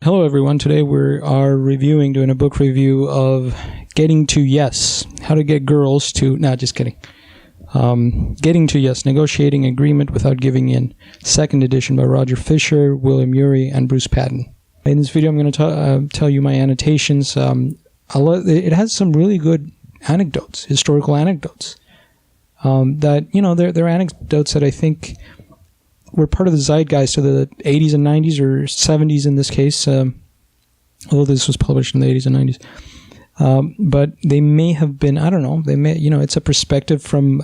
Hello everyone, today we are doing a book review of Getting to Yes, How to Get Girls to, just kidding. Getting to Yes, Negotiating Agreement Without Giving In, second edition by Roger Fisher, Ury and Bruce Patton. In this video I'm going to tell you my annotations. It has some really good anecdotes, historical anecdotes. They're anecdotes that I think were part of the zeitgeist of the 80s and 90s, or 70s in this case, although this was published in the 80s and 90s. But they may have been, it's a perspective from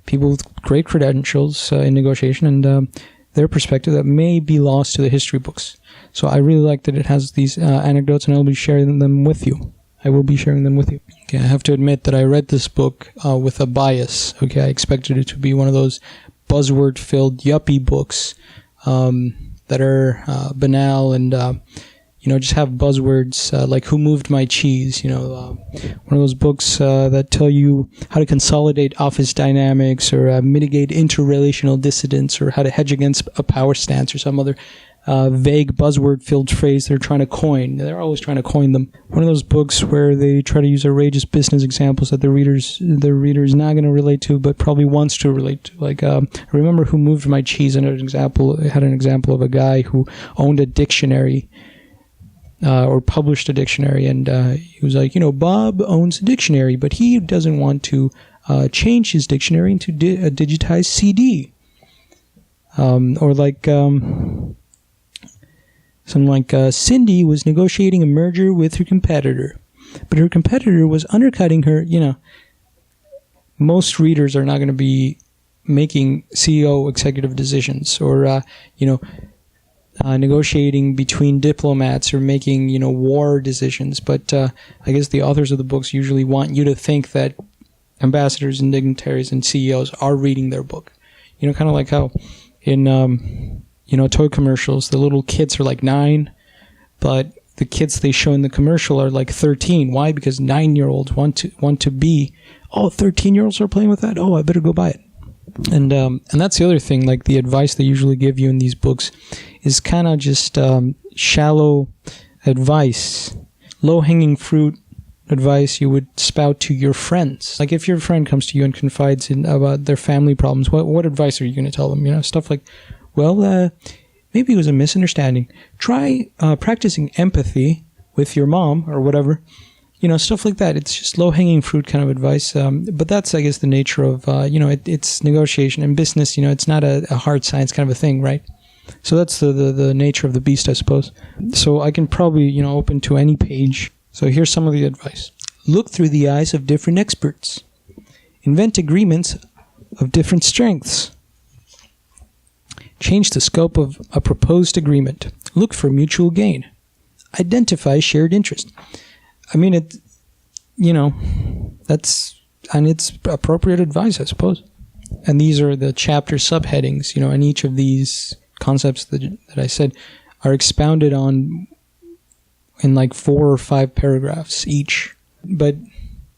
people with great credentials in negotiation, and their perspective that may be lost to the history books. So I really like that it has these anecdotes, and I'll be sharing them with you. Okay, I have to admit that I read this book with a bias. Okay, I expected it to be one of those buzzword-filled yuppie books that are banal and just have buzzwords like "Who Moved My Cheese?" One of those books that tell you how to consolidate office dynamics, or mitigate interrelational dissidence, or how to hedge against a power stance, or some other vague buzzword-filled phrase they're trying to coin. They're always trying to coin them. One of those books where they try to use outrageous business examples that the reader is not going to relate to, but probably wants to relate to. Like, I remember Who Moved My Cheese, and it had an example of a guy who owned a dictionary, or published a dictionary, and he was like, Bob owns a dictionary, but he doesn't want to change his dictionary into a digitized CD. Something like Cindy was negotiating a merger with her competitor, but her competitor was undercutting her. Most readers are not going to be making CEO executive decisions, or negotiating between diplomats, or making war decisions. But I guess the authors of the books usually want you to think that ambassadors and dignitaries and CEOs are reading their book. Kind of like how in toy commercials, the little kids are like 9, but the kids they show in the commercial are like 13. Why? Because 9-year-olds want to be, 13-year-olds are playing with that? Oh, I better go buy it. And that's the other thing, like the advice they usually give you in these books is kind of just shallow advice, low-hanging fruit advice you would spout to your friends. Like if your friend comes to you and confides in about their family problems, what advice are you going to tell them? Stuff like, well, maybe it was a misunderstanding. Try practicing empathy with your mom, or whatever. Stuff like that. It's just low-hanging fruit kind of advice. But that's, I guess, the nature of, it's negotiation and business. It's not a hard science kind of a thing, right? So that's the nature of the beast, I suppose. So I can probably, open to any page. So here's some of the advice. Look through the eyes of different experts. Invent agreements of different strengths. Change the scope of a proposed agreement. Look for mutual gain. Identify shared interest. It's appropriate advice, I suppose. And these are the chapter subheadings, and each of these concepts that I said are expounded on in like 4 or 5 paragraphs each. But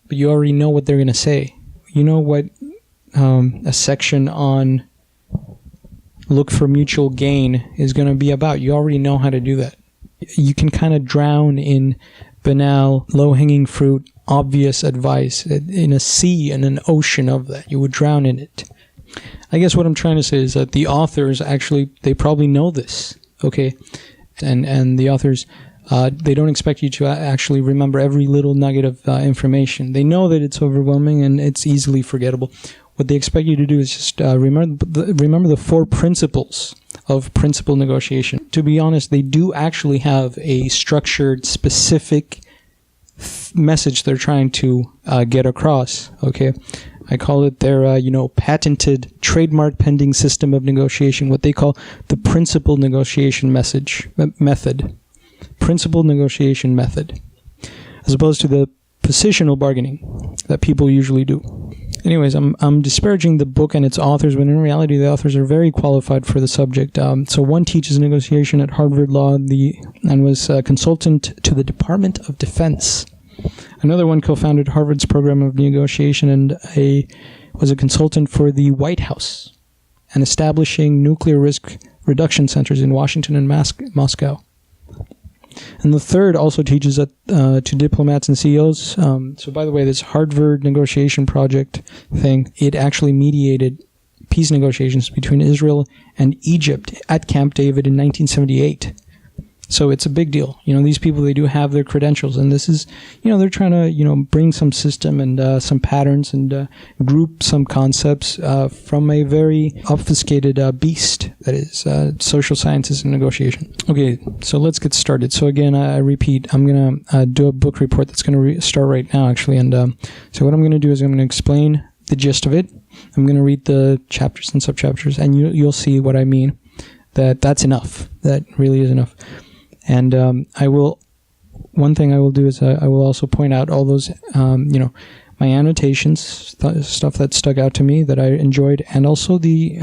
you already know what they're going to say. You know what a section on look for mutual gain is going to be about. You already know how to do that. You can kind of drown in banal, low-hanging fruit, obvious advice in a sea and an ocean of that. You would drown in it. I guess what I'm trying to say is that the authors actually, they probably know this, okay? And the authors, they don't expect you to actually remember every little nugget of information. They know that it's overwhelming and it's easily forgettable. What they expect you to do is just remember the 4 principles of principal negotiation. To be honest, they do actually have a structured, specific message they're trying to get across. Okay, I call it their patented, trademark pending system of negotiation. What they call the principal negotiation method. Principal negotiation method, as opposed to the positional bargaining that people usually do. Anyways, I'm disparaging the book and its authors, but in reality, the authors are very qualified for the subject. So one teaches negotiation at Harvard Law and was a consultant to the Department of Defense. Another one co-founded Harvard's program of negotiation and was a consultant for the White House and establishing nuclear risk reduction centers in Washington and Moscow. And the third also teaches that to diplomats and CEOs. So by the way, this Harvard negotiation project thing, it actually mediated peace negotiations between Israel and Egypt at Camp David in 1978. So it's a big deal. These people, they do have their credentials, and this is, they're trying to, bring some system and some patterns and group some concepts from a very obfuscated beast that is social sciences and negotiation. Okay, so let's get started. So again, I repeat, I'm going to do a book report that's going to start right now, actually. And so what I'm going to do is I'm going to explain the gist of it. I'm going to read the chapters and subchapters, and you'll see what I mean, that's enough. That really is enough. And one thing I will do is I will also point out all those, my annotations, stuff that stuck out to me that I enjoyed, and also the,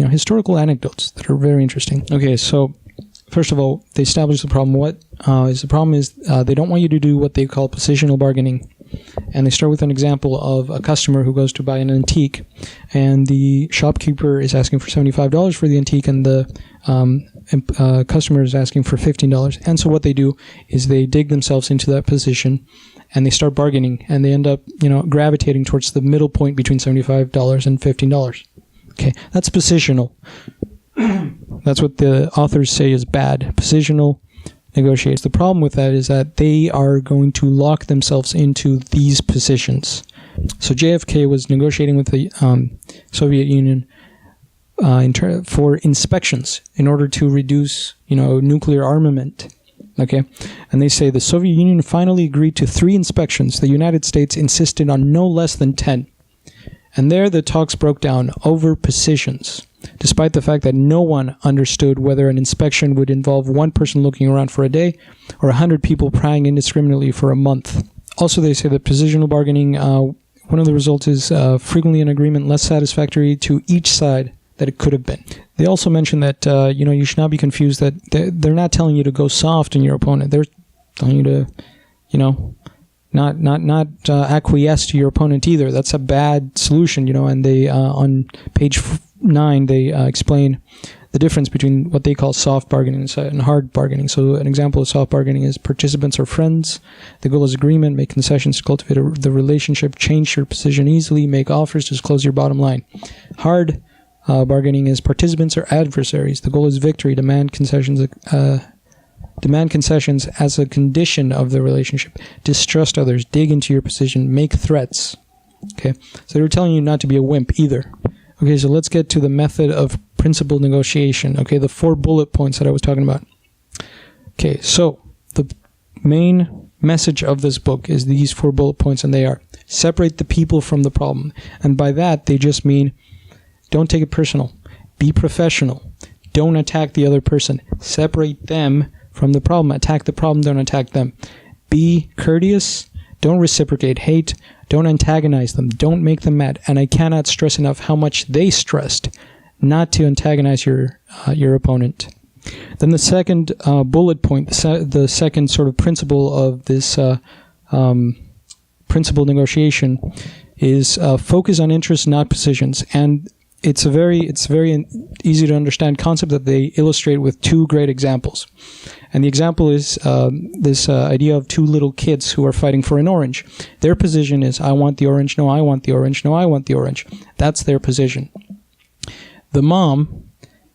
historical anecdotes that are very interesting. Okay, so first of all, they establish the problem. What is the problem is they don't want you to do what they call positional bargaining. And they start with an example of a customer who goes to buy an antique, and the shopkeeper is asking for $75 for the antique, and the customer is asking for $15. And so what they do is they dig themselves into that position, and they start bargaining, and they end up, gravitating towards the middle point between $75 and $15. Okay, that's positional. That's what the authors say is bad. Positional negotiates. The problem with that is that they are going to lock themselves into these positions. So JFK was negotiating with the Soviet Union for inspections in order to reduce, nuclear armament. Okay, and they say the Soviet Union finally agreed to 3 inspections. The United States insisted on no less than 10. And there the talks broke down over positions, despite the fact that no one understood whether an inspection would involve one person looking around for a day or 100 people prying indiscriminately for a month. Also, they say that positional bargaining, one of the results is frequently an agreement less satisfactory to each side that it could have been. They also mention that, you should not be confused that they're not telling you to go soft on your opponent. They're telling you to, not acquiesce to your opponent either. That's a bad solution, and they, on page 9, they explain the difference between what they call soft bargaining and hard bargaining. So an example of soft bargaining is participants are friends. The goal is agreement, make concessions to cultivate the relationship, change your position easily, make offers, disclose your bottom line. Hard bargaining is participants are adversaries. The goal is victory, demand concessions as a condition of the relationship. Distrust others, dig into your position, make threats. Okay, so they're telling you not to be a wimp either. Okay, so let's get to the method of principled negotiation. Okay, the 4 bullet points that I was talking about. Okay, so the main message of this book is these 4 bullet points, and they are: separate the people from the problem. And by that, they just mean don't take it personal. Be professional. Don't attack the other person. Separate them from the problem. Attack the problem, don't attack them. Be courteous. Don't reciprocate hate. Don't antagonize them. Don't make them mad. And I cannot stress enough how much they stressed not to antagonize your opponent. Then the second bullet point, the second sort of principle of this principled negotiation is focus on interests, not positions. And it's a very easy to understand concept that they illustrate with 2 great examples. And the example is this idea of 2 little kids who are fighting for an orange. Their position is, I want the orange, no, I want the orange, no, I want the orange. That's their position. The mom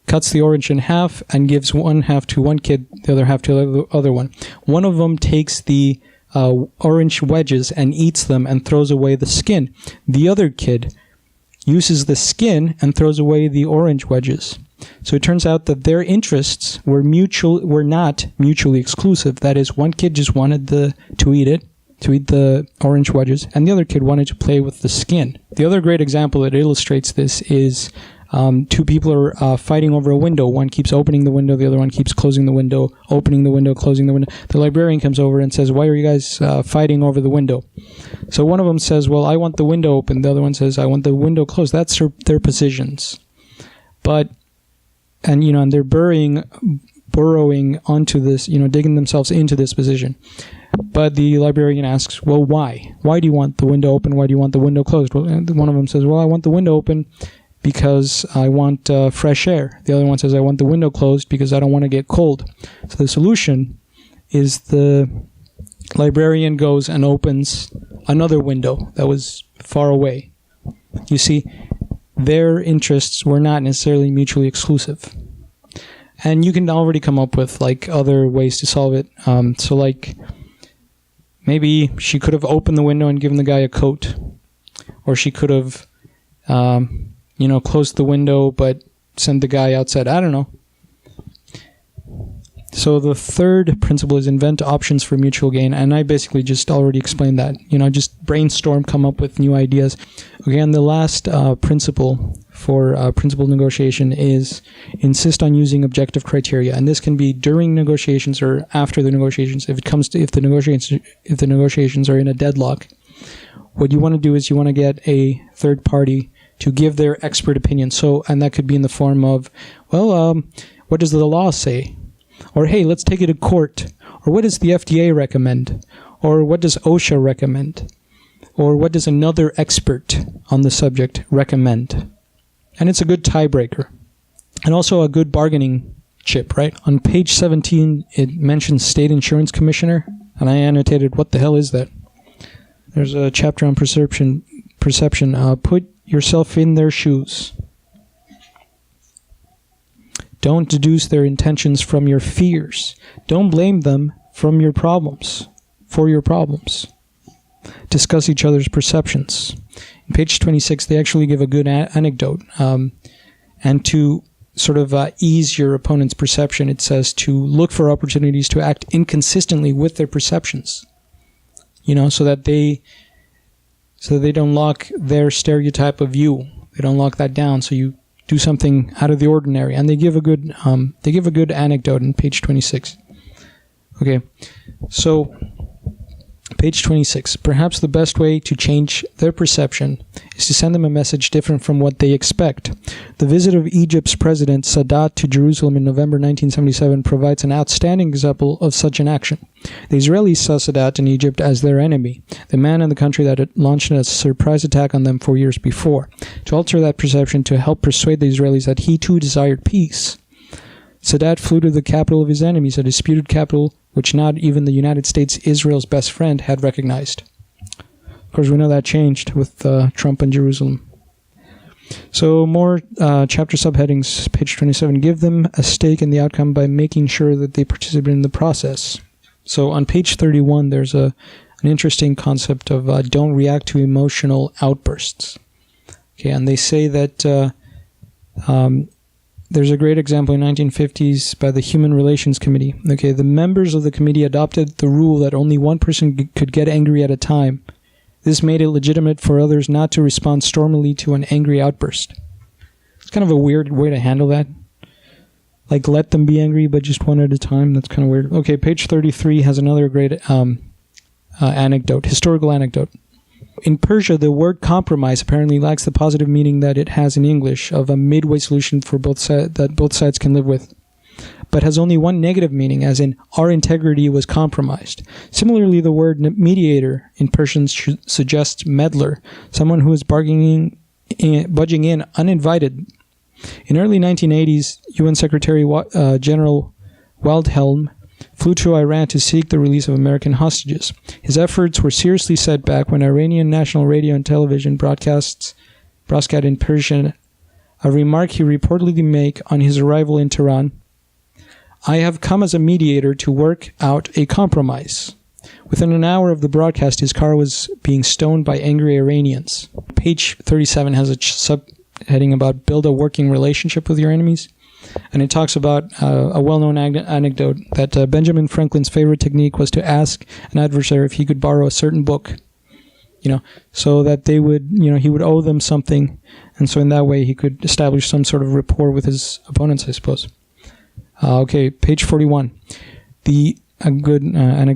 cuts the orange in half and gives one half to one kid, the other half to the other one. One of them takes the orange wedges and eats them and throws away the skin. The other kid uses the skin and throws away the orange wedges. So it turns out that their interests were not mutually exclusive. That is, one kid just wanted to eat the orange wedges, and the other kid wanted to play with the skin. The other great example that illustrates this is 2 people are fighting over a window. One keeps opening the window, the other one keeps closing the window, opening the window, closing the window. The librarian comes over and says, why are you guys fighting over the window? So one of them says, well, I want the window open. The other one says, I want the window closed. That's their positions. And they're burrowing onto this, digging themselves into this position. But the librarian asks, well, why? Why do you want the window open? Why do you want the window closed? Well, and one of them says, well, I want the window open because I want fresh air. The other one says, I want the window closed because I don't want to get cold. So the solution is the librarian goes and opens another window that was far away. You see, their interests were not necessarily mutually exclusive. And you can already come up with like other ways to solve it. So like maybe she could have opened the window and given the guy a coat, or she could have, closed the window but sent the guy outside. I don't know. So the third principle is invent options for mutual gain, and I basically just already explained that. Just brainstorm, come up with new ideas. Okay, and the last principle for principled negotiation is insist on using objective criteria, and this can be during negotiations or after the negotiations. If the negotiations are in a deadlock, what you want to do is you want to get a third party to give their expert opinion. And that could be in the form of, what does the law say? Or, hey, let's take it to court. Or what does the FDA recommend? Or what does OSHA recommend? Or what does another expert on the subject recommend? And it's a good tiebreaker. And also a good bargaining chip, right? On page 17, it mentions state insurance commissioner. And I annotated, what the hell is that? There's a chapter on perception. Put yourself in their shoes. Don't deduce their intentions from your fears. Don't blame them for your problems. Discuss each other's perceptions. In page 26, they actually give a good anecdote. And to sort of ease your opponent's perception, it says to look for opportunities to act inconsistently with their perceptions. So that they don't lock their stereotype of you. They don't lock that down. So you do something out of the ordinary, and they give a good anecdote in page 26. Okay, so page 26. Perhaps the best way to change their perception is to send them a message different from what they expect. The visit of Egypt's president Sadat to Jerusalem in November 1977 provides an outstanding example of such an action. The Israelis saw Sadat in Egypt as their enemy, the man in the country that had launched a surprise attack on them 4 years before. To alter that perception, to help persuade the Israelis that he too desired peace, Sadat flew to the capital of his enemies, a disputed capital which not even the United States, Israel's best friend, had recognized. Of course, we know that changed with Trump and Jerusalem. So more chapter subheadings, page 27. Give them a stake in the outcome by making sure that they participate in the process. So on page 31, there's an interesting concept of don't react to emotional outbursts. Okay, and they say that there's a great example in 1950s by the Human Relations Committee. Okay, the members of the committee adopted the rule that only one person could get angry at a time. This made it legitimate for others not to respond stormily to an angry outburst. It's kind of a weird way to handle that. Like, let them be angry, but just one at a time. That's kind of weird. Okay, page 33 has another great anecdote, historical anecdote. In Persia, the word compromise apparently lacks the positive meaning that it has in English of a midway solution for that both sides can live with, but has only one negative meaning, as in, our integrity was compromised. Similarly, the word mediator in Persian suggests meddler, someone who is budging in uninvited. In early 1980s, UN Secretary General Waldhelm flew to Iran to seek the release of American hostages. His efforts were seriously set back when Iranian national radio and television broadcast in Persian a remark he reportedly made on his arrival in Tehran. I have come as a mediator to work out a compromise. Within an hour of the broadcast, his car was being stoned by angry Iranians. Page 37 has a subheading about build a working relationship with your enemies. And it talks about a well-known anecdote that Benjamin Franklin's favorite technique was to ask an adversary if he could borrow a certain book, so that they would, he would owe them something. And so in that way, he could establish some sort of rapport with his opponents, I suppose. Okay, page 41. A good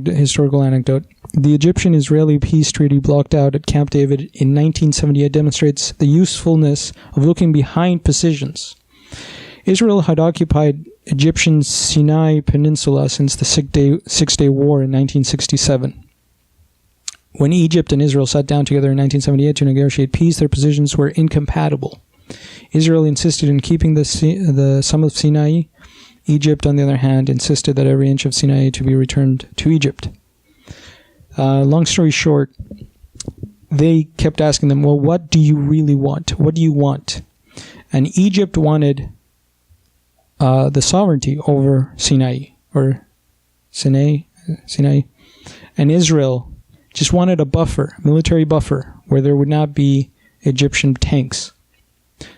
historical anecdote. The Egyptian-Israeli peace treaty blocked out at Camp David in 1978 demonstrates the usefulness of looking behind positions. Israel had occupied Egyptian Sinai Peninsula since the Six-Day War in 1967. When Egypt and Israel sat down together in 1978 to negotiate peace, their positions were incompatible. Israel insisted in keeping the Sum of Sinai Egypt, on the other hand, insisted that every inch of Sinai to be returned to Egypt. Long story short, they kept asking them, well, what do you really want? What do you want? And Egypt wanted the sovereignty over Sinai, or Sinai, and Israel just wanted a buffer, military buffer, where there would not be Egyptian tanks.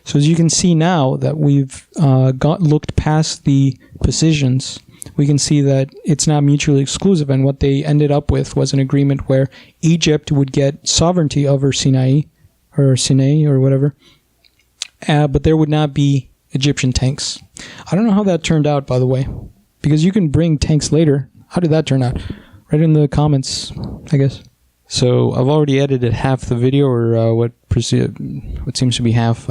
So as you can see now that we've looked past the positions, we can see that it's not mutually exclusive, and what they ended up with was an agreement where Egypt would get sovereignty over Sinai, or whatever, but there would not be Egyptian tanks. I don't know how that turned out, by the way, because you can bring tanks later. How did that turn out? Write in the comments, I guess. So I've already edited half the video, or what seems to be half.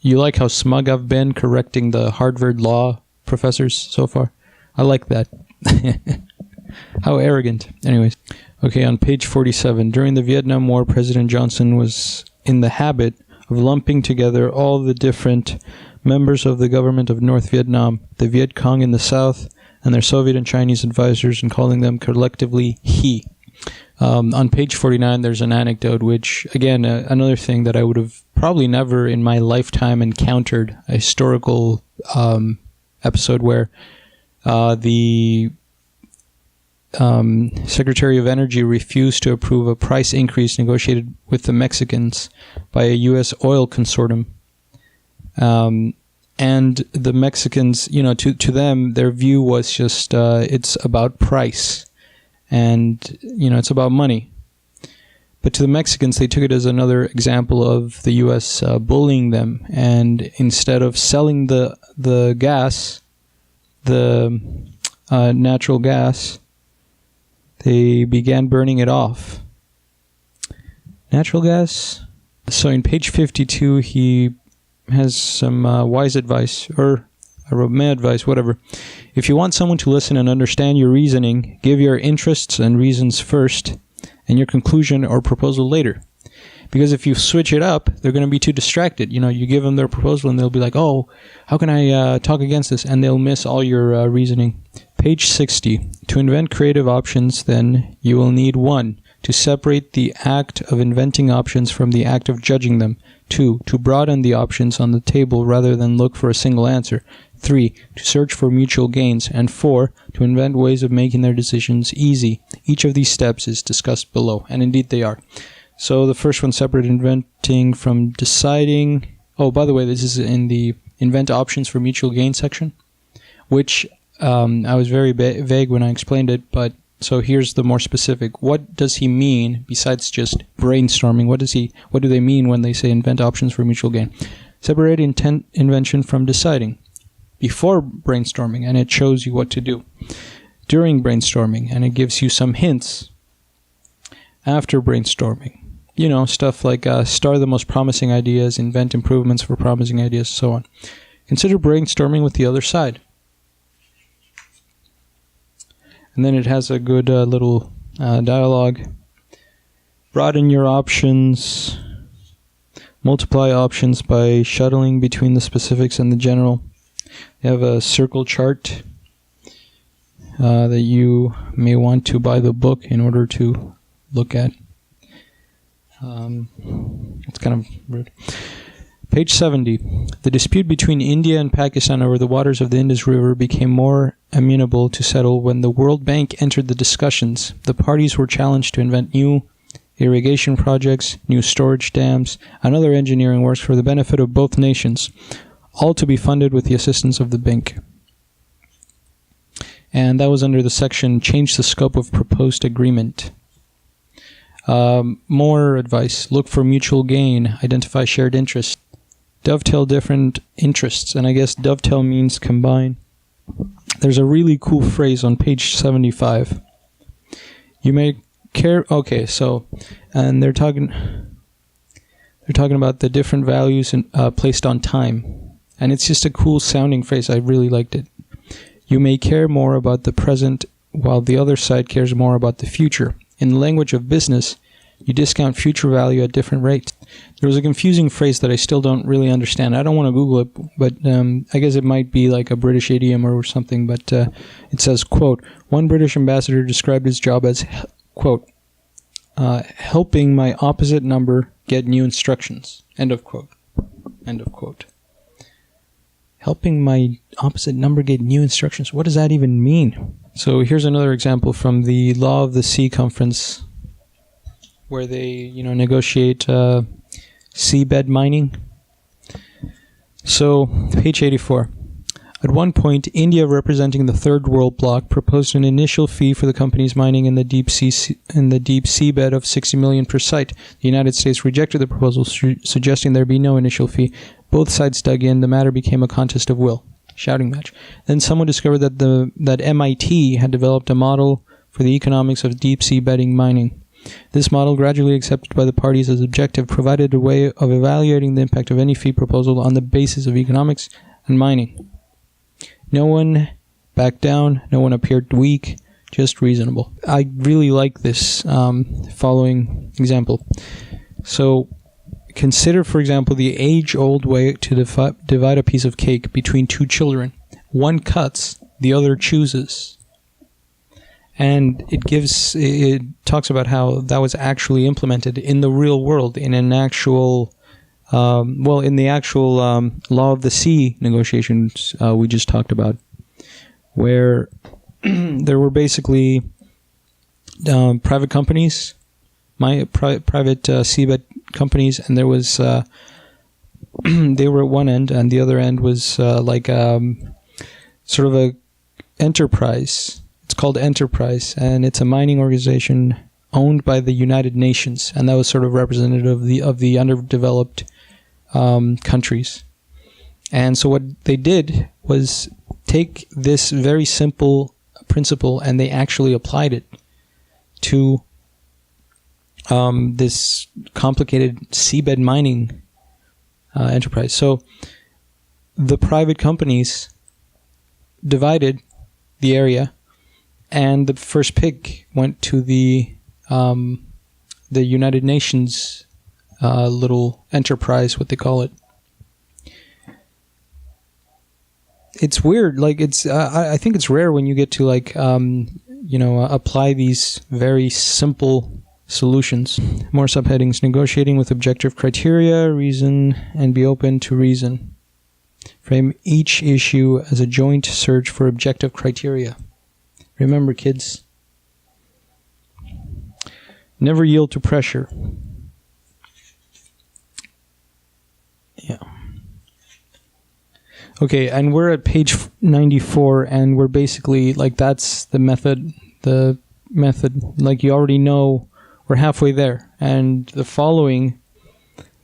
You like how smug I've been correcting the Harvard law professors so far? I like that. How arrogant. Anyways. Okay, on page 47. During the Vietnam War, President Johnson was in the habit of lumping together all the different members of the government of North Vietnam, the Viet Cong in the south, and their Soviet and Chinese advisors, and calling them collectively he. On page 49, there's an anecdote, which, again, another thing that I would have probably never in my lifetime encountered, a historical episode where the Secretary of Energy refused to approve a price increase negotiated with the Mexicans by a U.S. oil consortium. And the Mexicans, to them, their view was just, it's about price. And, it's about money. But to the Mexicans, they took it as another example of the U.S. Bullying them. And instead of selling the gas, the natural gas, they began burning it off. Natural gas? So in page 52, he has some wise advice, or I wrote my advice, whatever. If you want someone to listen and understand your reasoning, give your interests and reasons first, and your conclusion or proposal later. Because if you switch it up, they're going to be too distracted. You give them their proposal and they'll be like, oh, how can I talk against this? And they'll miss all your reasoning. Page 60. To invent creative options, then, you will need 1. To separate the act of inventing options from the act of judging them. 2. To broaden the options on the table rather than look for a single answer. 3. To search for mutual gains. And 4. To invent ways of making their decisions easy. Each of these steps is discussed below, and indeed they are. So the first one, separate inventing from deciding. Oh, by the way, this is in the invent options for mutual gain section, which I was very vague when I explained it, but so here's the more specific. What does he mean besides just brainstorming? What do they mean when they say invent options for mutual gain? Separate invention from deciding. Before brainstorming, and it shows you what to do. During brainstorming, and it gives you some hints. After brainstorming, stuff like star the most promising ideas, invent improvements for promising ideas, so on. Consider brainstorming with the other side. And then it has a good little dialogue. Broaden your options. Multiply options by shuttling between the specifics and the general. You have a circle chart that you may want to buy the book in order to look at. It's kind of rude. Page 70. The dispute between India and Pakistan over the waters of the Indus River became more amenable to settle when the World Bank entered the discussions. The parties were challenged to invent new irrigation projects, new storage dams, and other engineering works for the benefit of both nations, all to be funded with the assistance of the bank. And that was under the section, Change the Scope of Proposed Agreement. More advice. Look for mutual gain. Identify shared interests. Dovetail different interests. And I guess dovetail means combine. There's a really cool phrase on page 75. You may care... Okay, so... And they're talking about the different values placed on time. And it's just a cool sounding phrase. I really liked it. You may care more about the present while the other side cares more about the future. In the language of business, you discount future value at different rates. There was a confusing phrase that I still don't really understand. I don't want to Google it, but I guess it might be like a British idiom or something. But it says, quote, one British ambassador described his job as, quote, helping my opposite number get new instructions. End of quote. End of quote. Helping my opposite number get new instructions. What does that even mean? So here's another example from the Law of the Sea Conference, where they, negotiate seabed mining. So, page 84. At one point, India, representing the Third World Bloc, proposed an initial fee for the companies mining in the deep seabed of 60 million per site. The United States rejected the proposal, suggesting there be no initial fee. Both sides dug in. The matter became a contest of will. Shouting match. Then someone discovered that MIT had developed a model for the economics of deep sea bedding mining. This model, gradually accepted by the parties as objective, provided a way of evaluating the impact of any fee proposal on the basis of economics and mining. No one backed down, no one appeared weak, just reasonable. I really like this following example. So, consider, for example, the age-old way to divide a piece of cake between two children. One cuts, the other chooses. And it talks about how that was actually implemented in the real world, in an actual, in the actual Law of the Sea negotiations we just talked about, where there were basically private companies, private seabed companies, and there was they were at one end, and the other end was sort of a enterprise. It's called Enterprise, and it's a mining organization owned by the United Nations, and that was sort of representative of the underdeveloped countries. And so what they did was take this very simple principle, and they actually applied it to this complicated seabed mining enterprise. So the private companies divided the area, and the first pick went to the United Nations little enterprise, what they call it. It's weird. Like I think it's rare when you get to apply these very simple solutions. More subheadings: negotiating with objective criteria, reason, and be open to reason. Frame each issue as a joint search for objective criteria. Remember, kids, never yield to pressure. Yeah. Okay, and we're at page 94, and we're basically, that's the method. The method, you already know, we're halfway there. And the following,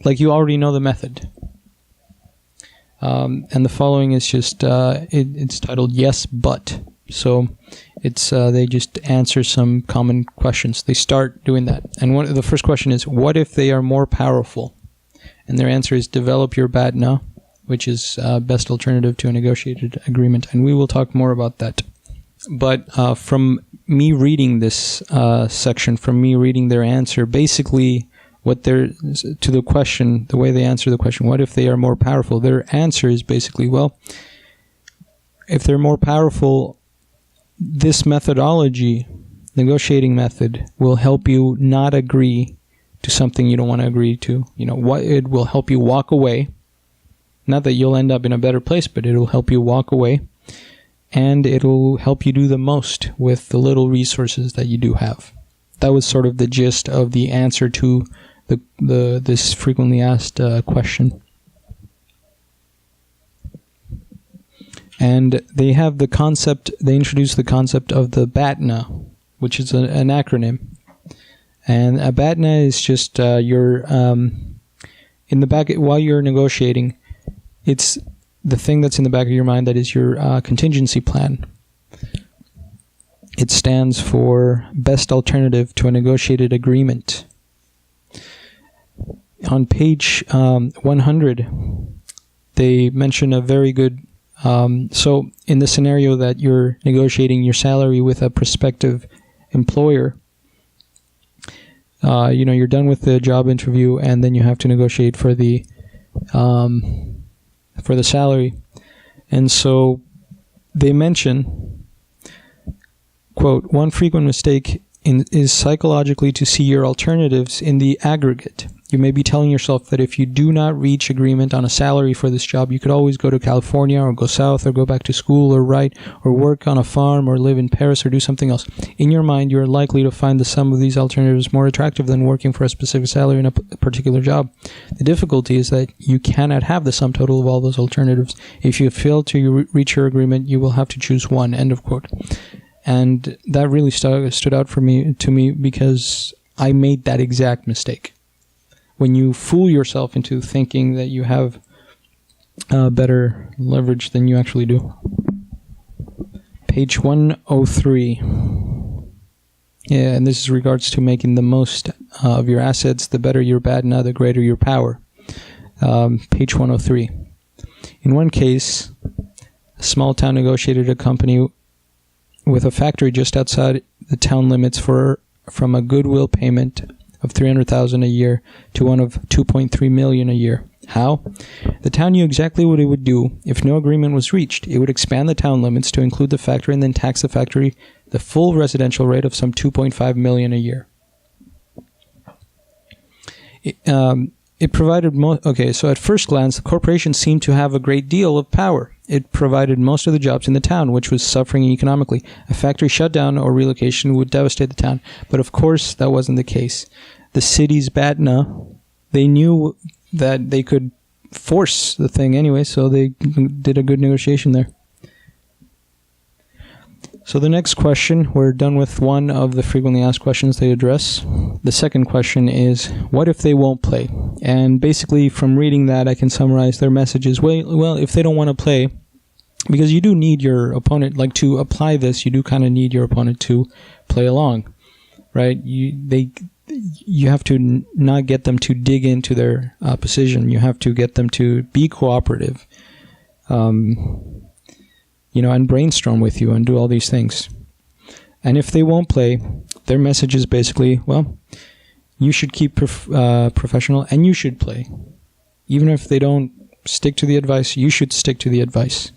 you already know the method. And the following is just, it's titled Yes, But. So it's they just answer some common questions. They start doing that. And the first question is, what if they are more powerful? And their answer is, develop your BATNA, which is best alternative to a negotiated agreement. And we will talk more about that. But from me reading this section, from me reading their answer, basically what they're, to the question, the way they answer the question, what if they are more powerful? Their answer is basically, well, if they're more powerful, this methodology, negotiating method, will help you not agree to something you don't want to agree to. It will help you walk away. Not that you'll end up in a better place, but it'll help you walk away. And it'll help you do the most with the little resources that you do have. That was sort of the gist of the answer to this frequently asked question. And they have the concept, they introduce the concept of the BATNA, which is an acronym. And a BATNA is just your, in the back, while you're negotiating, it's the thing that's in the back of your mind that is your contingency plan. It stands for best alternative to a negotiated agreement. On page 100, they mention a very good, so in the scenario that you're negotiating your salary with a prospective employer, you're done with the job interview, and then you have to negotiate for the salary. And so they mention, quote, one frequent mistake is psychologically to see your alternatives in the aggregate. You may be telling yourself that if you do not reach agreement on a salary for this job, you could always go to California or go south or go back to school or write or work on a farm or live in Paris or do something else. In your mind, you are likely to find the sum of these alternatives more attractive than working for a specific salary in a particular job. The difficulty is that you cannot have the sum total of all those alternatives. If you fail to reach your agreement, you will have to choose one. End of quote. And that really stood out to me because I made that exact mistake. When you fool yourself into thinking that you have better leverage than you actually do. Page 103. Yeah, and this is regards to making the most of your assets. The better your BATNA, the greater your power. Page 103. In one case, a small town negotiated a company with a factory just outside the town limits from a goodwill payment of $300,000 a year to one of $2.3 million a year. How? The town knew exactly what it would do if no agreement was reached. It would expand the town limits to include the factory and then tax the factory the full residential rate of some $2.5 million a year. It provided so at first glance, the corporation seemed to have a great deal of power. It provided most of the jobs in the town, which was suffering economically. A factory shutdown or relocation would devastate the town. But of course, that wasn't the case. The city's BATNA, they knew that they could force the thing anyway, so they did a good negotiation there. So the next question, we're done with one of the frequently asked questions they address. The second question is, what if they won't play? And basically from reading that, I can summarize their messages. Well, if they don't want to play, because you do need your opponent, like to apply this, you do kind of need your opponent to play along, right? You have to not get them to dig into their position. You have to get them to be cooperative. And brainstorm with you and do all these things. And if they won't play, their message is basically, well, you should keep professional and you should play. Even if they don't stick to the advice, you should stick to the advice.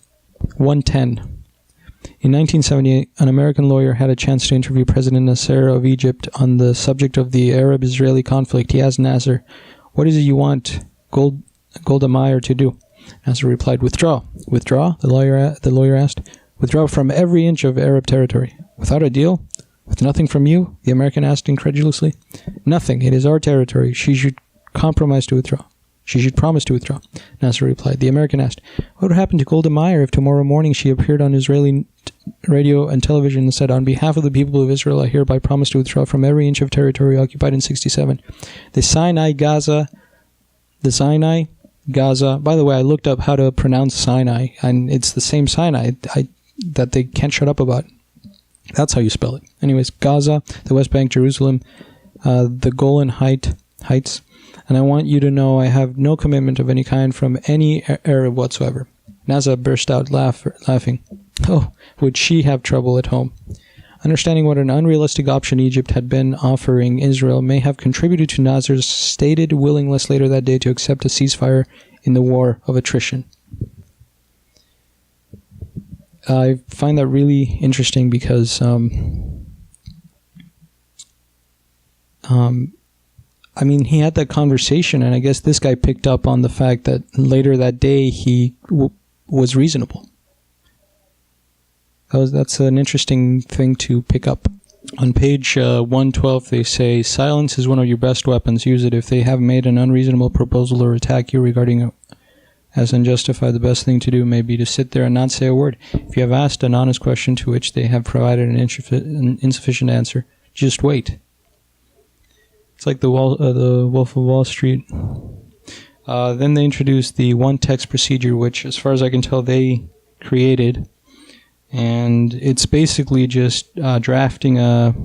110. In 1978, an American lawyer had a chance to interview President Nasser of Egypt on the subject of the Arab-Israeli conflict. He asked Nasser, what is it you want Golda Meir to do? Nasser replied, withdraw. Withdraw? The lawyer asked. Withdraw from every inch of Arab territory. Without a deal? With nothing from you? The American asked incredulously. Nothing. It is our territory. She should promise to withdraw. Nasser replied. The American asked, what would happen to Golda Meir if tomorrow morning she appeared on Israeli radio and television and said, on behalf of the people of Israel, I hereby promise to withdraw from every inch of territory occupied in 1967. The Sinai, Gaza. By the way, I looked up how to pronounce Sinai, and it's the same Sinai that they can't shut up about. That's how you spell it. Anyways, Gaza, the West Bank, Jerusalem, the Golan Heights, and I want you to know I have no commitment of any kind from any Arab whatsoever. Naza burst out laughing. Oh, would she have trouble at home? Understanding what an unrealistic option Egypt had been offering Israel may have contributed to Nasser's stated willingness later that day to accept a ceasefire in the war of attrition. I find that really interesting because he had that conversation, and I guess this guy picked up on the fact that later that day he was reasonable. That's an interesting thing to pick up. On page 112, they say, silence is one of your best weapons. Use it. If they have made an unreasonable proposal or attack you regarding it as unjustified, the best thing to do may be to sit there and not say a word. If you have asked an honest question to which they have provided an insufficient answer, just wait. It's like the Wolf of Wall Street. Then they introduced the one-text procedure, which, as far as I can tell, they created. And it's basically just drafting a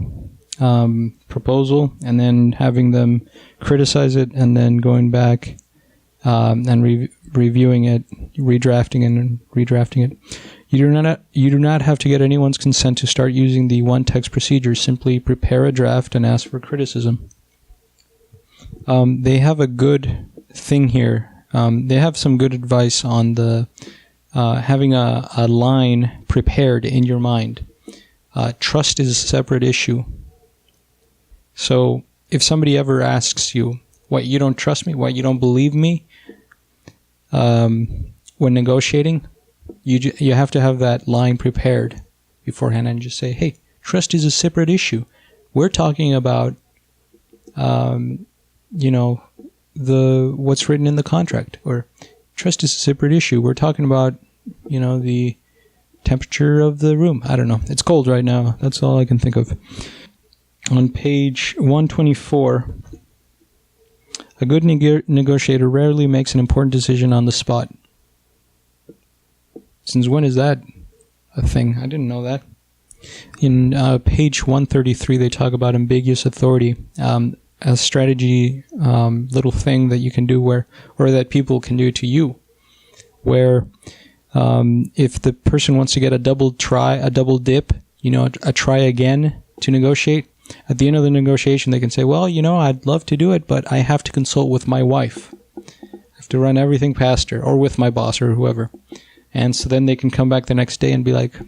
proposal and then having them criticize it and then going back and reviewing it, redrafting it. You do not have to get anyone's consent to start using the one-text procedure. Simply prepare a draft and ask for criticism. They have a good thing here. They have some good advice on the having a line prepared in your mind. Trust is a separate issue. So if somebody ever asks you, what, you don't trust me? What, you don't believe me? When negotiating, you have to have that line prepared beforehand and just say, hey, trust is a separate issue. We're talking about, what's written in the contract, or trust is a separate issue. We're talking about, the temperature of the room. I don't know. It's cold right now. That's all I can think of. On page 124, a good negotiator rarely makes an important decision on the spot. Since when is that a thing? I didn't know that. In page 133, they talk about ambiguous authority, a strategy little thing that you can do or that people can do to you, where if the person wants to get a double dip, a try again to negotiate, at the end of the negotiation, they can say, well, I'd love to do it, but I have to consult with my wife. I have to run everything past her, or with my boss or whoever. And so then they can come back the next day and be like,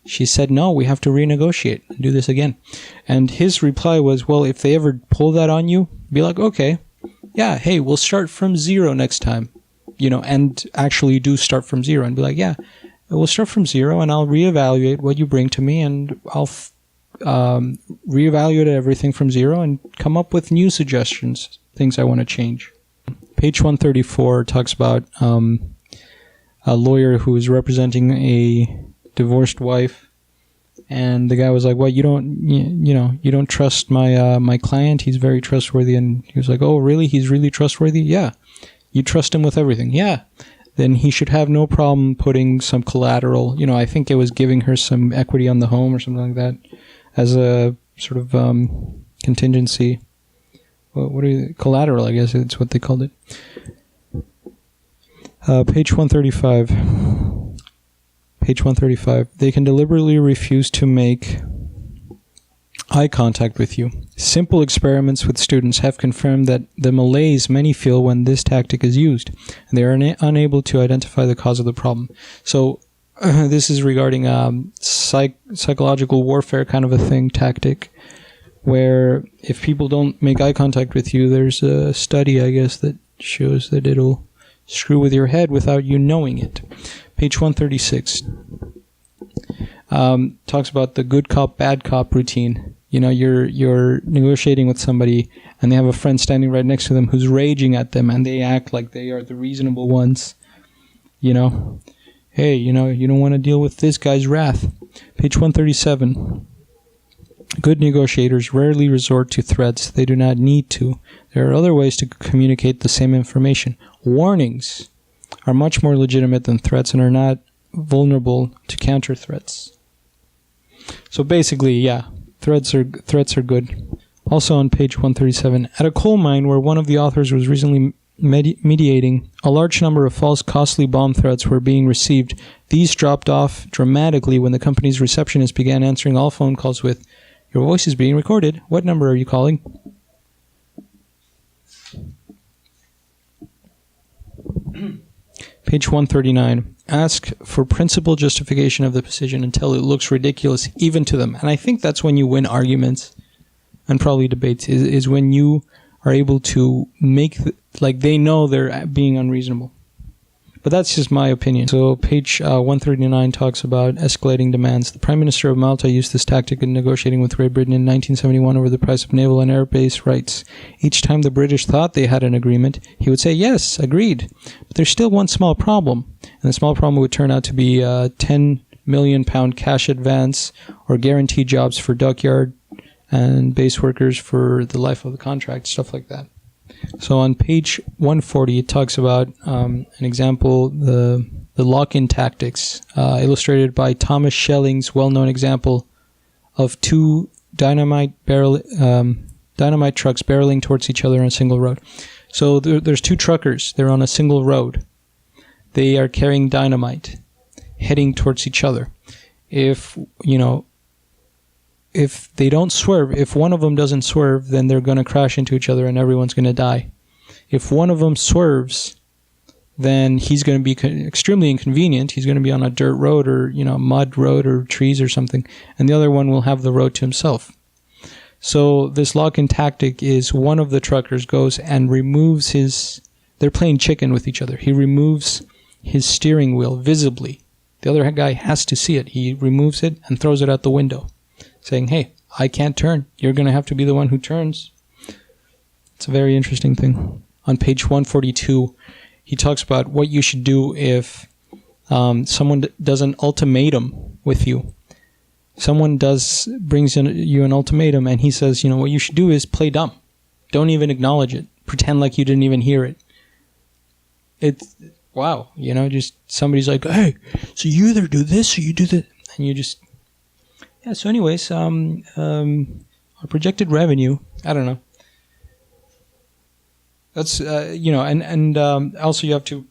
she said, no, we have to renegotiate and do this again. And his reply was, well, if they ever pull that on you, be like, okay, yeah, hey, we'll start from zero next time, and actually do start from zero and be like, yeah, we'll start from zero and I'll reevaluate what you bring to me, and I'll reevaluate everything from zero and come up with new suggestions, things I want to change. Page 134 talks about a lawyer who is representing a divorced wife, and the guy was like, well, you don't trust my client, he's very trustworthy. And he was like, oh, really? He's really trustworthy? Yeah. You trust him with everything? Yeah. Then he should have no problem putting some collateral, I think it was giving her some equity on the home or something like that, as a sort of contingency. Collateral, I guess it's what they called it. Page 135. Page 135. They can deliberately refuse to make eye contact with you. Simple experiments with students have confirmed that the malaise many feel when this tactic is used, and they are unable to identify the cause of the problem. So this is regarding psychological warfare kind of a thing, tactic, where if people don't make eye contact with you, there's a study, I guess, that shows that it'll screw with your head without you knowing it. Page 136 talks about the good cop, bad cop routine. You're negotiating with somebody and they have a friend standing right next to them who's raging at them, and they act like they are the reasonable ones. Hey, you don't want to deal with this guy's wrath. Page 137. Good negotiators rarely resort to threats. They do not need to. There are other ways to communicate the same information. Warnings are much more legitimate than threats and are not vulnerable to counter threats. So basically, yeah, threats are good. Also on page 137, at a coal mine where one of the authors was recently mediating, a large number of false, costly bomb threats were being received. These dropped off dramatically when the company's receptionist began answering all phone calls with, "Your voice is being recorded. What number are you calling?" Page 139. Ask for principal justification of the position until it looks ridiculous even to them. And I think that's when you win arguments and probably debates, is when you are able to make, they know they're being unreasonable. But that's just my opinion. So page 139 talks about escalating demands. The Prime Minister of Malta used this tactic in negotiating with Great Britain in 1971 over the price of naval and air base rights. Each time the British thought they had an agreement, he would say, yes, agreed. But there's still one small problem. And the small problem would turn out to be a £10 million cash advance or guaranteed jobs for dockyard and base workers for the life of the contract, stuff like that. So on page 140, it talks about an example, the lock-in tactics, illustrated by Thomas Schelling's well-known example of two dynamite trucks barreling towards each other on a single road. So there's two truckers. They're on a single road. They are carrying dynamite, heading towards each other. If, if they don't swerve, if one of them doesn't swerve, then they're going to crash into each other and everyone's going to die. If one of them swerves, then he's going to be extremely inconvenient. He's going to be on a dirt road or, mud road or trees or something, and the other one will have the road to himself. So this lock-in tactic is one of the truckers goes and removes they're playing chicken with each other. He removes his steering wheel visibly. The other guy has to see it. He removes it and throws it out the window, saying, hey, I can't turn. You're going to have to be the one who turns. It's a very interesting thing. On page 142, he talks about what you should do if someone does an ultimatum with you. Someone brings you an ultimatum, and he says, what you should do is play dumb. Don't even acknowledge it. Pretend like you didn't even hear it. It's, wow, just somebody's like, hey, so you either do this or you do that. And you just, yeah, so anyways, our projected revenue, I don't know. That's, and also you have to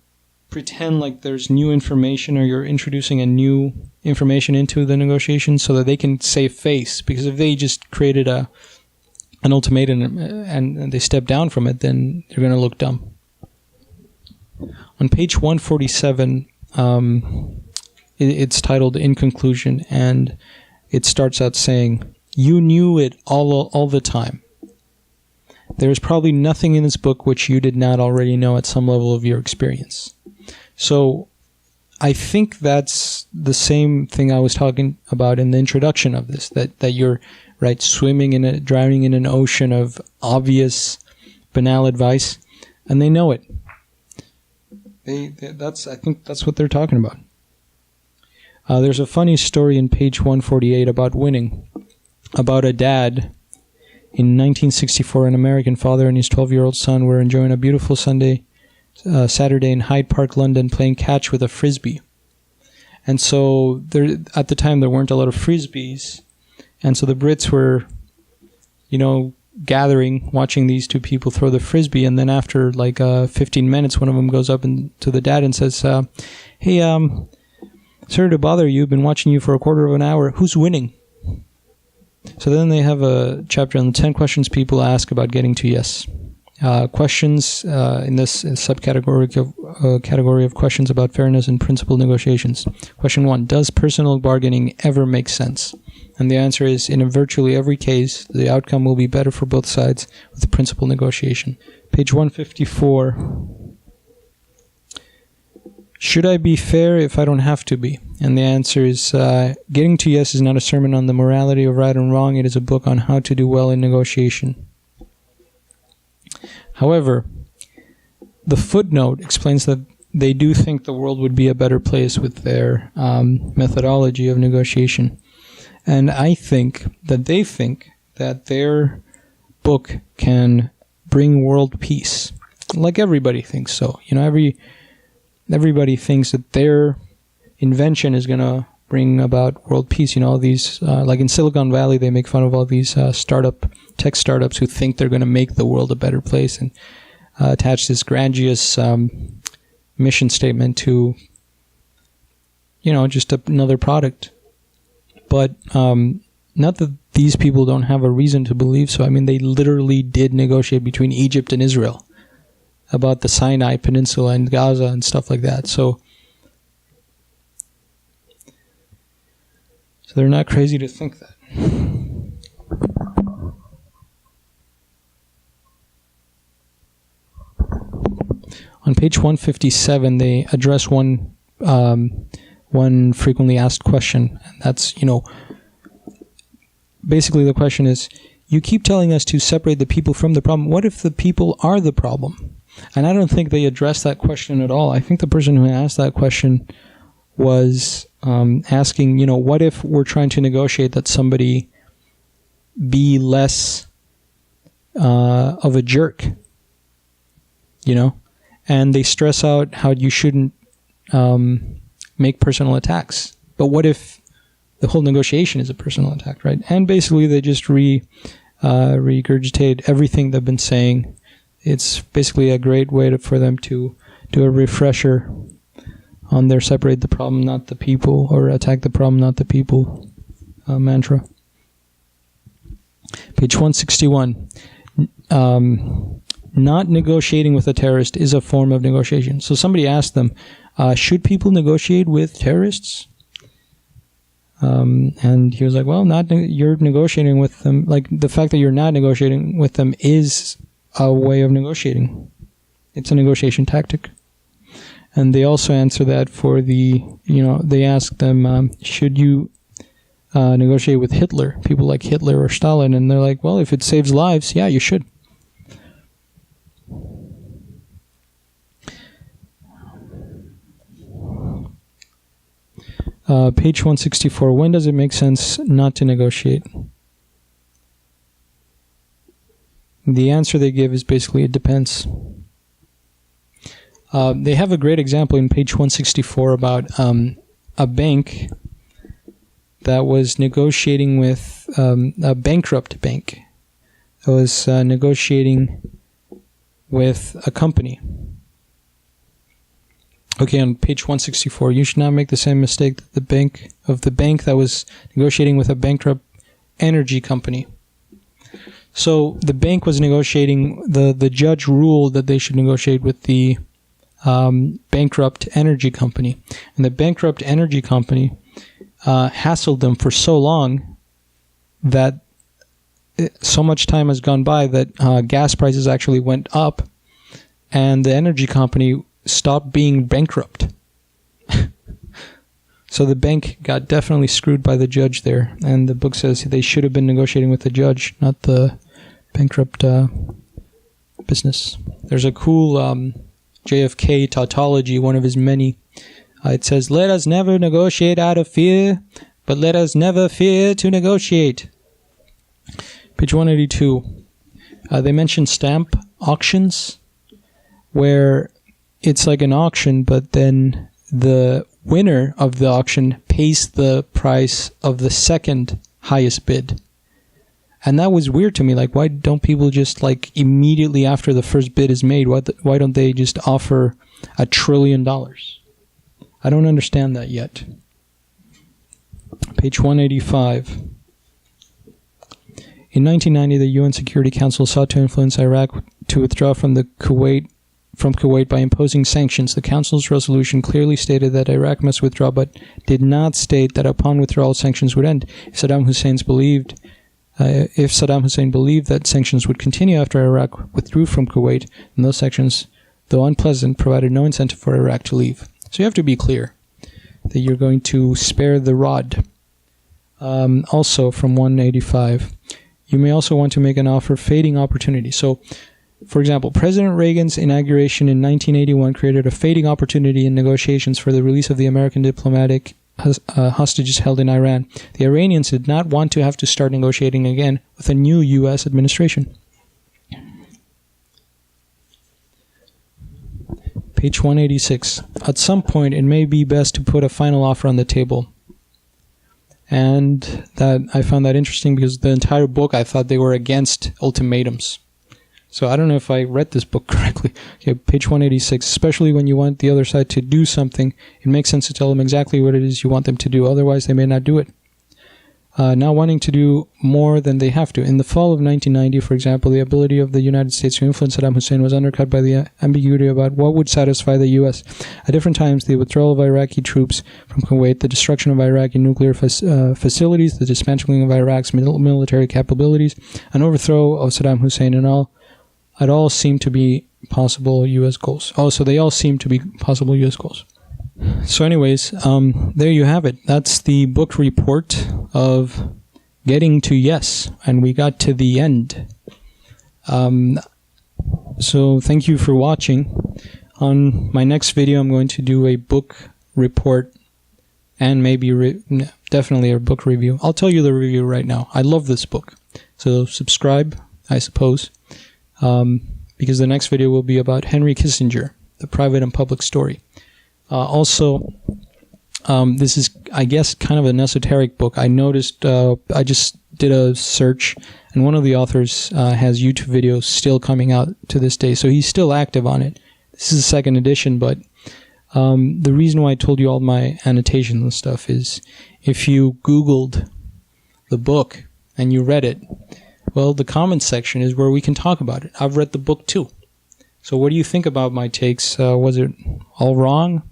pretend like there's new information or you're introducing a new information into the negotiation so that they can save face. Because if they just created an ultimatum and they step down from it, then they're going to look dumb. On page 147, it's titled In Conclusion, and it starts out saying, you knew it all the time. There is probably nothing in this book which you did not already know at some level of your experience. So I think that's the same thing I was talking about in the introduction of this, that you're right drowning in an ocean of obvious, banal advice, and they know it. I think that's what they're talking about. There's a funny story in page 148 about winning, about a dad. In 1964, an American father and his 12-year-old son were enjoying a beautiful Saturday in Hyde Park, London, playing catch with a frisbee. And so at the time, there weren't a lot of frisbees. And so the Brits were, gathering, watching these two people throw the frisbee. And then after 15 minutes, one of them goes up to the dad and says, hey, sorry to bother you. I've been watching you for a quarter of an hour. Who's winning? So then they have a chapter on the 10 questions people ask about getting to yes. Questions in this subcategory category of questions about fairness and principled negotiations. Question 1, does personal bargaining ever make sense? And the answer is, in virtually every case, the outcome will be better for both sides with principled negotiation. Page 154. Should I be fair if I don't have to be? And the answer is, Getting to Yes is not a sermon on the morality of right and wrong. It is a book on how to do well in negotiation. However, the footnote explains that they do think the world would be a better place with their methodology of negotiation. And I think that they think that their book can bring world peace. Like everybody thinks so. Everybody thinks that their invention is going to bring about world peace. These, like in Silicon Valley, they make fun of all these tech startups who think they're going to make the world a better place and attach this grandiose mission statement to, just another product. But not that these people don't have a reason to believe so. I mean, they literally did negotiate between Egypt and Israel about the Sinai Peninsula and Gaza and stuff like that. So they're not crazy to think that. On page 157, they address one frequently asked question, and that's, basically the question is, you keep telling us to separate the people from the problem. What if the people are the problem? And I don't think they addressed that question at all. I think the person who asked that question was asking, what if we're trying to negotiate that somebody be less of a jerk, And they stress out how you shouldn't make personal attacks. But what if the whole negotiation is a personal attack, right? And basically they just regurgitate everything they've been saying. It's basically a great way for them to do a refresher on their separate the problem, not the people, or attack the problem, not the people mantra. Page 161. Not negotiating with a terrorist is a form of negotiation. So somebody asked them, should people negotiate with terrorists? And he was like, well, you're negotiating with them. Like, the fact that you're not negotiating with them is a way of negotiating. It's a negotiation tactic. And they also answer that for they ask them, should you negotiate with Hitler, people like Hitler or Stalin? And they're like, well, if it saves lives, yeah, you should. Page 164. When does it make sense not to negotiate? The answer they give is basically it depends. They have a great example in page 164 about a bank that was negotiating with a bankrupt bank that was negotiating with a company. Okay, on page 164, you should not make the same mistake that the bank that was negotiating with a bankrupt energy company. So the bank was negotiating, the judge ruled that they should negotiate with the bankrupt energy company. And the bankrupt energy company hassled them for so long that so much time has gone by that gas prices actually went up, and the energy company stopped being bankrupt. So the bank got definitely screwed by the judge there, and the book says they should have been negotiating with the judge, not the bankrupt business. There's a cool JFK tautology, one of his many. It says, "Let us never negotiate out of fear, but let us never fear to negotiate." Page 182. They mention stamp auctions, where it's like an auction, but then the winner of the auction pays the price of the second highest bid. And that was weird to me. Like, why don't people just, like, immediately after the first bid is made, why don't they just offer $1 trillion? I don't understand that yet. Page 185. In 1990, the UN Security Council sought to influence Iraq to withdraw from Kuwait by imposing sanctions. The Council's resolution clearly stated that Iraq must withdraw, but did not state that upon withdrawal sanctions would end. If Saddam Hussein believed that sanctions would continue after Iraq withdrew from Kuwait, then those sanctions, though unpleasant, provided no incentive for Iraq to leave. So you have to be clear that you're going to spare the rod. Also, from 185, you may also want to make an offer fading opportunity. So, for example, President Reagan's inauguration in 1981 created a fading opportunity in negotiations for the release of the American diplomatic hostages held in Iran. The Iranians did not want to have to start negotiating again with a new U.S. administration. Page 186. At some point, it may be best to put a final offer on the table. And that I found that interesting because the entire book, I thought they were against ultimatums. So I don't know if I read this book correctly. Okay, page 186. Especially when you want the other side to do something, it makes sense to tell them exactly what it is you want them to do. Otherwise, they may not do it. Not wanting to do more than they have to. In the fall of 1990, for example, the ability of the United States to influence Saddam Hussein was undercut by the ambiguity about what would satisfy the U.S. At different times, the withdrawal of Iraqi troops from Kuwait, the destruction of Iraqi nuclear facilities, the dismantling of Iraq's military capabilities, an overthrow of Saddam Hussein, and it all seemed to be possible U.S. goals. Oh, so they all seem to be possible U.S. goals. So anyways, there you have it. That's the book report of Getting to Yes, and we got to the end. So thank you for watching. On my next video, I'm going to do a book report and maybe definitely a book review. I'll tell you the review right now. I love this book. So subscribe, I suppose, because the next video will be about Henry Kissinger, the private and public story. Also, this is, I guess, kind of an esoteric book. I noticed, I just did a search, and one of the authors has YouTube videos still coming out to this day, so he's still active on it. This is the second edition, but the reason why I told you all my annotations and stuff is if you Googled the book and you read it, Well, the comments section is where we can talk about it. I've read the book too. So what do you think about my takes? Was it all wrong?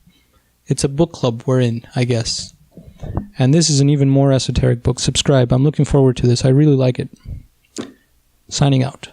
It's a book club we're in, I guess. And this is an even more esoteric book. Subscribe. I'm looking forward to this. I really like it. Signing out.